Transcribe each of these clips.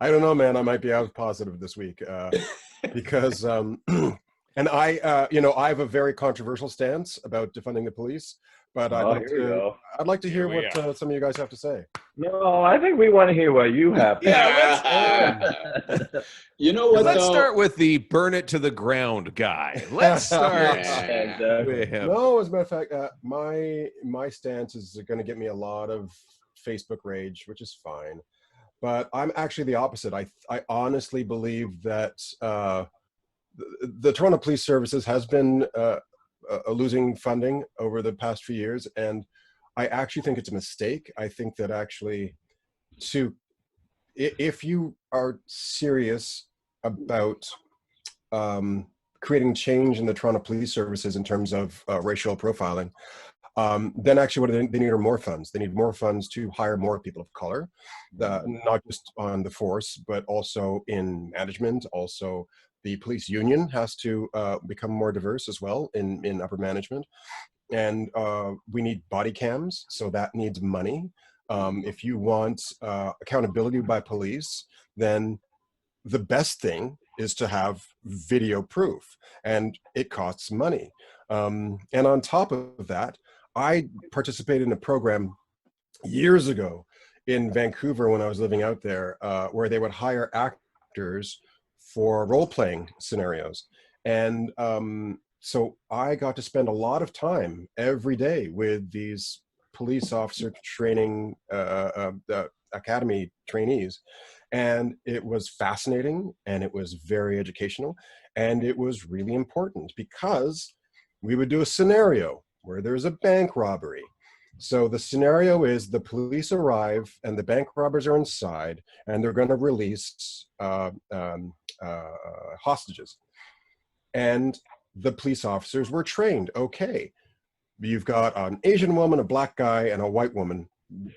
I don't know, man. I might be out positive this week because, and I have a very controversial stance about defunding the police. But Oh, here we go. I'd like to hear Here we what go. some of you guys have to say. No, I think we want to hear what you have. You know what? Let's though? start with the burn it to the ground guy. Let's start with him. No, as a matter of fact, my stance is going to get me a lot of Facebook rage, which is fine. But I'm actually the opposite. I honestly believe that the Toronto Police Services has been losing funding over the past few years, and I actually think it's a mistake. I think that actually, if you are serious about creating change in the Toronto Police Services in terms of racial profiling, then actually what they need are more funds. They need more funds to hire more people of color, not just on the force, but also in management. Also, the police union has to become more diverse as well in upper management. And we need body cams, so that needs money. If you want accountability by police, then the best thing is to have video proof, and it costs money. And on top of that, I participated in a program years ago in Vancouver when I was living out there, where they would hire actors for role-playing scenarios. And so I got to spend a lot of time every day with these police officer training academy trainees. And it was fascinating, and it was very educational, and it was really important because we would do a scenario where there's a bank robbery. So the scenario is the police arrive and the bank robbers are inside, and they're going to release hostages. And the police officers were trained. Okay, you've got an Asian woman, a black guy, and a white woman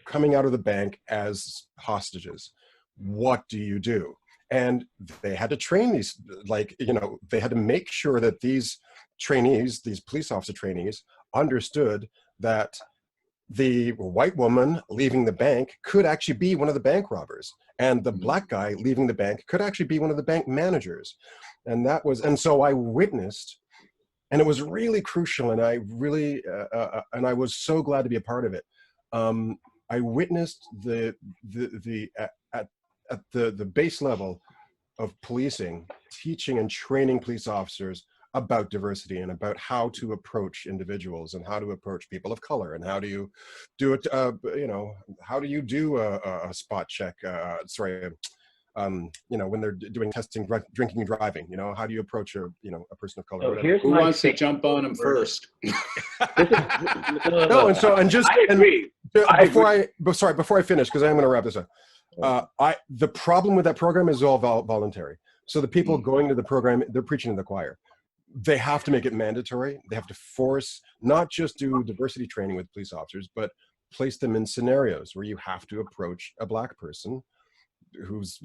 coming out of the bank as hostages. What do you do? And they had to train these, they had to make sure that these trainees, these police officer trainees, understood that the white woman leaving the bank could actually be one of the bank robbers, and the black guy leaving the bank could actually be one of the bank managers. And so I witnessed, and it was really crucial, and I really, and I was so glad to be a part of it. I witnessed at the base level of policing, teaching and training police officers about diversity and about how to approach individuals and how to approach people of color, and how do you do it, how do you do a spot check, when they're doing testing, drinking and driving, how do you approach a person of color? So who wants to jump on him first? No, before I finish, because I'm going to wrap this up. The problem with that program is all voluntary. So the people going to the program, they're preaching to the choir. They have to make it mandatory. They have to force, not just do diversity training with police officers, but place them in scenarios where you have to approach a black person who's,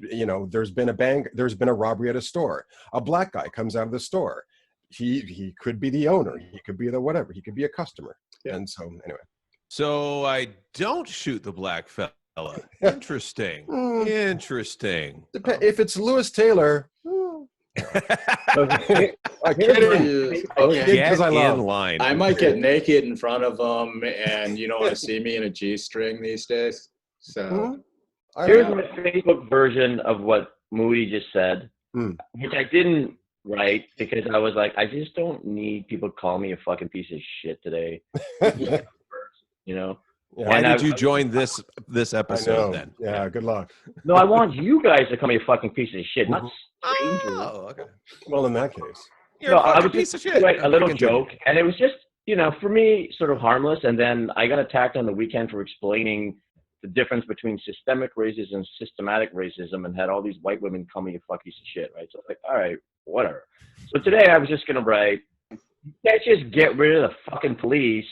there's been a robbery at a store. A black guy comes out of the store. He could be the owner. He could be the whatever. He could be a customer. Yeah. And so anyway. So I don't shoot the black fella. Interesting. Interesting. If it's Lewis Taylor. I might get naked in front of them, and you don't want to see me in a G-string these days. So here's my Facebook version of what Moody just said, which I didn't write because I was like, I just don't need people calling me a fucking piece of shit today. Why did you join this episode then? Yeah, good luck. No, I want you guys to call me a fucking piece of shit, not strangers. Oh, okay. Well, in that case. I was just write a little joke, and it was just, for me, sort of harmless, and then I got attacked on the weekend for explaining the difference between systemic racism and systematic racism, and had all these white women call me a fucking piece of shit, right? So it's like, all right, whatever. So today I was just going to write, you can't just get rid of the fucking police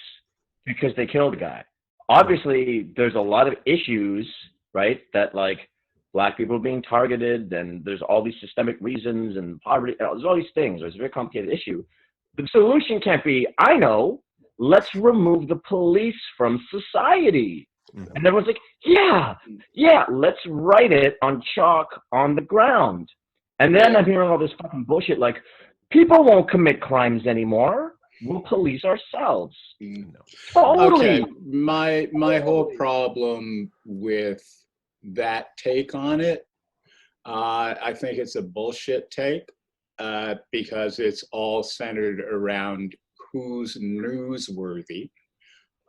because they killed a guy. Obviously, there's a lot of issues, right, that like black people being targeted, and there's all these systemic reasons and poverty. There's all these things. There's a very complicated issue. The solution can't be, let's remove the police from society. And everyone's like, yeah, let's write it on chalk on the ground. And then I'm hearing all this fucking bullshit like, people won't commit crimes anymore. We'll police ourselves. No. Totally. Okay, my whole problem with that take on it, I think it's a bullshit take, because it's all centered around who's newsworthy.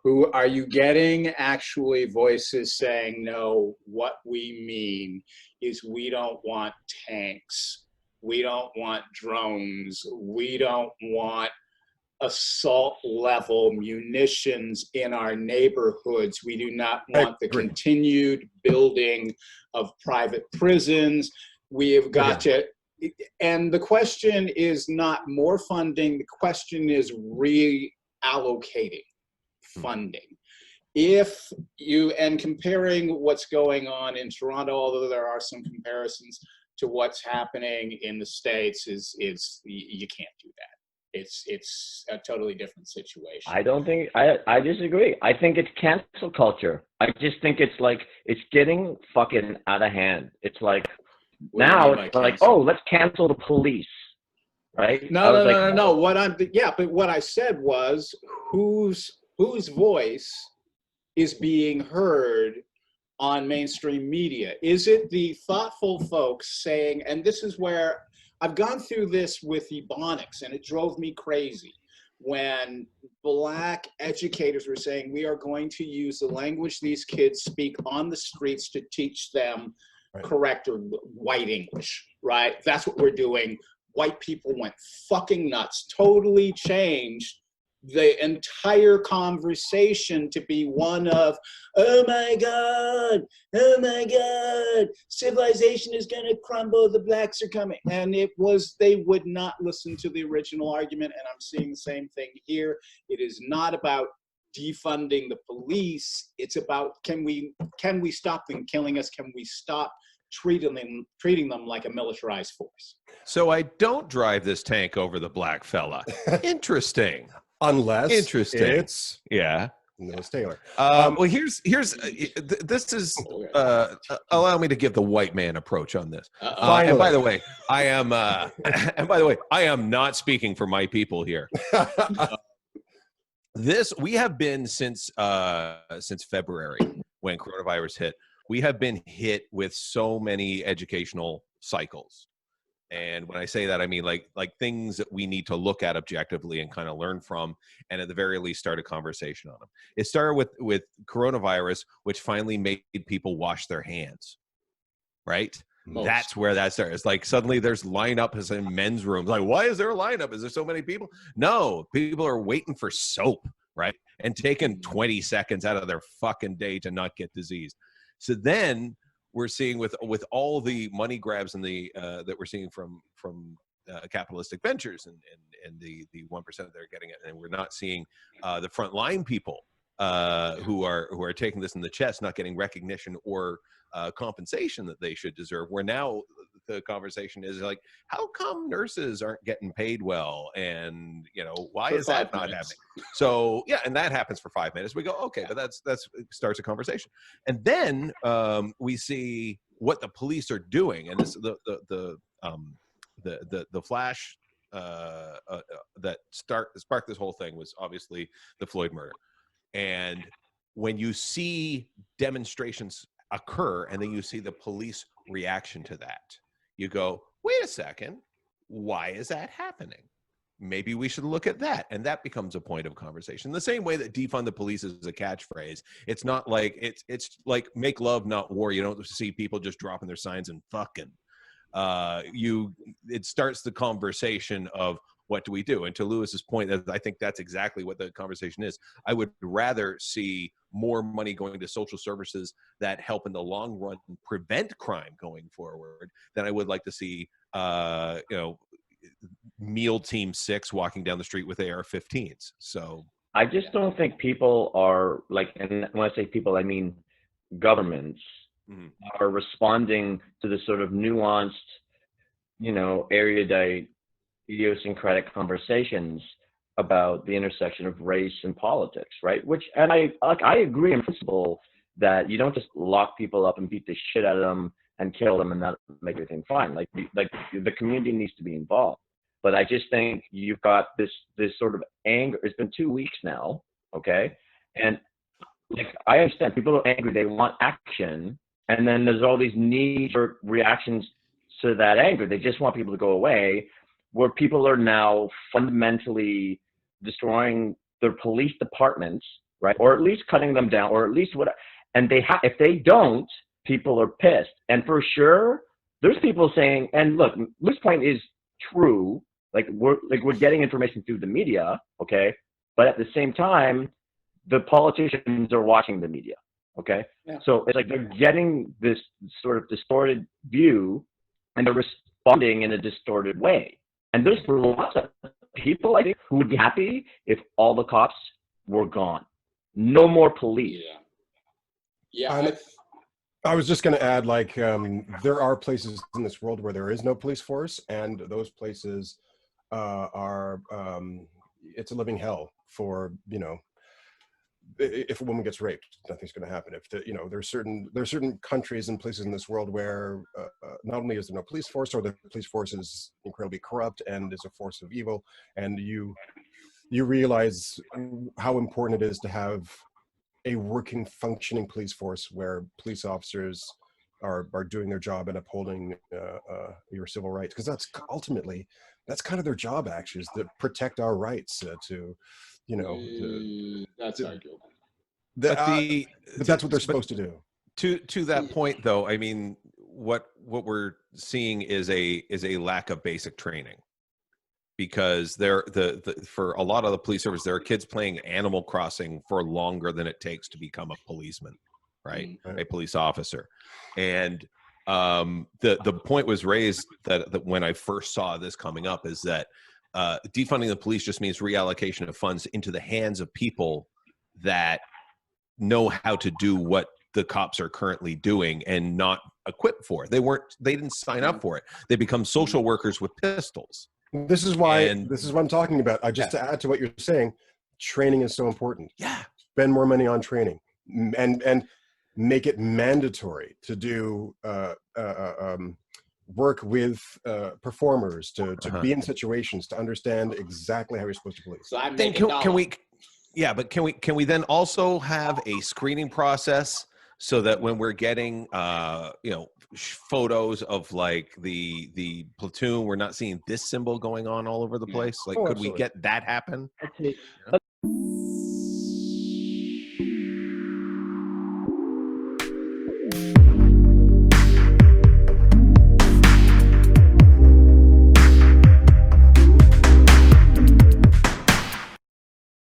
Who are you getting actually voices saying, no, what we mean is we don't want tanks. We don't want drones. We don't want assault level munitions in our neighborhoods. We do not want the continued building of private prisons. We have got to, and the question is not more funding. The question is reallocating funding. If you, and comparing what's going on in Toronto, although there are some comparisons to what's happening in the States, is you can't do that. It's a totally different situation. I don't think, I disagree. I think it's cancel culture. I just think it's like, it's getting fucking out of hand. It's like, now it's like, oh, let's cancel the police. Right? No. What I said was whose voice is being heard on mainstream media? Is it the thoughtful folks saying, and this is where I've gone through this with Ebonics, and it drove me crazy when Black educators were saying, we are going to use the language these kids speak on the streets to teach them correct or white English, right? That's what we're doing. White people went fucking nuts, totally changed the entire conversation to be one of, oh my God, civilization is going to crumble, the blacks are coming. And it was, they would not listen to the original argument, and I'm seeing the same thing here. It is not about defunding the police. It's about, can we stop them killing us? Can we stop treating them like a militarized force? So I don't drive this tank over the black fella. Interesting. Unless it's Nils Taylor. Well, here's this is allow me to give the white man approach on this. And by the way, I am not speaking for my people here. We have been since February, when coronavirus hit. We have been hit with so many educational cycles. And when I say that, I mean like things that we need to look at objectively and kind of learn from, and at the very least start a conversation on them. It started with coronavirus, which finally made people wash their hands, right? That's where that started. It's like suddenly there's lineups in men's rooms. Like, why is there a lineup? Is there so many people? No, people are waiting for soap, right? And taking 20 seconds out of their fucking day to not get diseased. So then we're seeing with all the money grabs and the that we're seeing from capitalistic ventures and the 1% they're getting it, and we're not seeing the frontline people who are taking this in the chest, not getting recognition or compensation that they should deserve. Where now the conversation is like, how come nurses aren't getting paid well, and why is that not happening? So and that happens for 5 minutes. We go, okay, but that's starts a conversation, and then we see what the police are doing, and this the flash that sparked this whole thing was obviously the Floyd murder. And when you see demonstrations occur and then you see the police reaction to that, you go, wait a second, why is that happening? Maybe we should look at that. And that becomes a point of conversation. The same way that defund the police is a catchphrase. It's not like, it's like make love, not war. You don't see people just dropping their signs and fucking. It starts the conversation of, what do we do? And to Lewis's point, I think that's exactly what the conversation is. I would rather see more money going to social services that help in the long run prevent crime going forward than I would like to see, MEAL Team 6 walking down the street with AR-15s. So I just don't think people are like, and when I say people, I mean governments are responding to the sort of nuanced, erudite, idiosyncratic conversations about the intersection of race and politics, right? And I agree in principle that you don't just lock people up and beat the shit out of them and kill them and not make everything fine. Like the community needs to be involved. But I just think you've got this sort of anger. It's been 2 weeks now, okay? And like I understand people are angry, they want action, and then there's all these knee-jerk reactions to that anger. They just want people to go away, where people are now fundamentally destroying their police departments, right? Or at least cutting them down, or at least what. And if they don't, people are pissed. And for sure, there's people saying, and look, this point is true. Like we're getting information through the media, okay? But at the same time, the politicians are watching the media, okay? Yeah. So it's like they're getting this sort of distorted view, and they're responding in a distorted way. And there's lots of people, I think, who would be happy if all the cops were gone. No more police. Yeah. I was just going to add, like, there are places in this world where there is no police force, and those places are, it's a living hell for, you know, if a woman gets raped, nothing's going to happen. If there's certain countries and places in this world where not only is there no police force, or the police force is incredibly corrupt and is a force of evil, and you realize how important it is to have a working, functioning police force where police officers are doing their job and upholding your civil rights, because that's ultimately kind of their job, actually, is to protect our rights that's arguable. but that's what they're supposed to do. To that point, though, I mean, what we're seeing is a lack of basic training, because for a lot of the police service, there are kids playing Animal Crossing for longer than it takes to become a policeman, right? A police officer. And the point was raised that when I first saw this coming up is that defunding the police just means reallocation of funds into the hands of people that know how to do what the cops are currently doing and not equipped for it. They didn't sign up for it. They become social workers with pistols. This is what I'm talking about. To add to what you're saying, training is so important. Yeah. Spend more money on training, and make it mandatory to do work with performers, to be in situations, to understand exactly how you're supposed to police. So I'm then can we then also have a screening process so that when we're getting photos of like the platoon, we're not seeing this symbol going on all over the place? Like, could we get that happen?